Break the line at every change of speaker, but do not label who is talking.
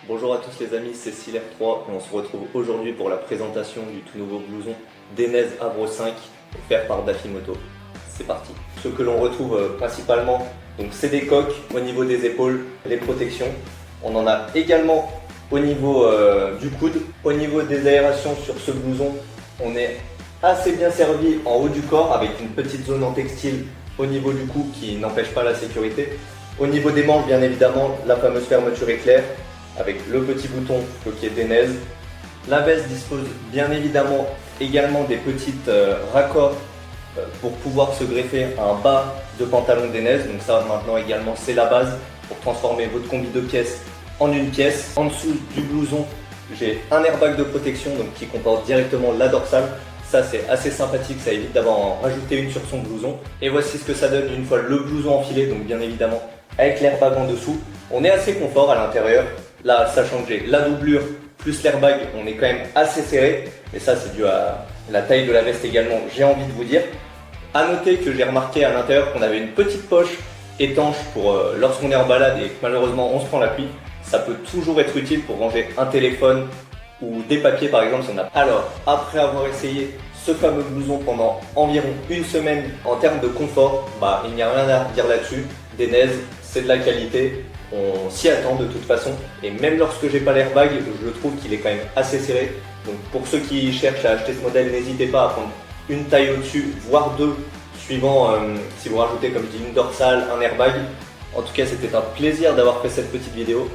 Bonjour à tous les amis, c'est Siler3 et on se retrouve aujourd'hui pour la présentation du tout nouveau blouson Denez Avro 5 offert par Dafimoto. C'est parti. Ce que l'on retrouve principalement, donc c'est des coques au niveau des épaules, les protections. On en a également au niveau du coude. Au niveau des aérations sur ce blouson, on est assez bien servi en haut du corps avec une petite zone en textile au niveau du cou qui n'empêche pas la sécurité. Au niveau des manches, bien évidemment, la fameuse fermeture éclair avec le petit bouton qui est Denez. La veste dispose bien évidemment également des petites raccords pour pouvoir se greffer à un bas de pantalon Denez. Donc ça maintenant également c'est la base pour transformer votre combi de pièces en une pièce. En dessous du blouson, j'ai un airbag de protection donc, qui comporte directement la dorsale. Ça c'est assez sympathique, ça évite d'avoir en rajouter une sur son blouson. Et voici ce que ça donne une fois le blouson enfilé, donc bien évidemment avec l'airbag en dessous. On est assez confort à l'intérieur. Là, sachant que j'ai la doublure plus l'airbag, on est quand même assez serré. Et ça c'est dû à la taille de la veste également, j'ai envie de vous dire. A noter que j'ai remarqué à l'intérieur qu'on avait une petite poche étanche pour lorsqu'on est en balade et que malheureusement on se prend la pluie. Ça peut toujours être utile pour ranger un téléphone ou des papiers par exemple si on a. Alors, après avoir essayé ce fameux blouson pendant environ une semaine en termes de confort, il n'y a rien à dire là-dessus. Denez, c'est de la qualité, on s'y attend de toute façon. Et même lorsque j'ai pas l'airbag, je trouve qu'il est quand même assez serré. Donc pour ceux qui cherchent à acheter ce modèle, n'hésitez pas à prendre une taille au-dessus, voire deux, suivant si vous rajoutez comme je dis une dorsale, un airbag. En tout cas, c'était un plaisir d'avoir fait cette petite vidéo.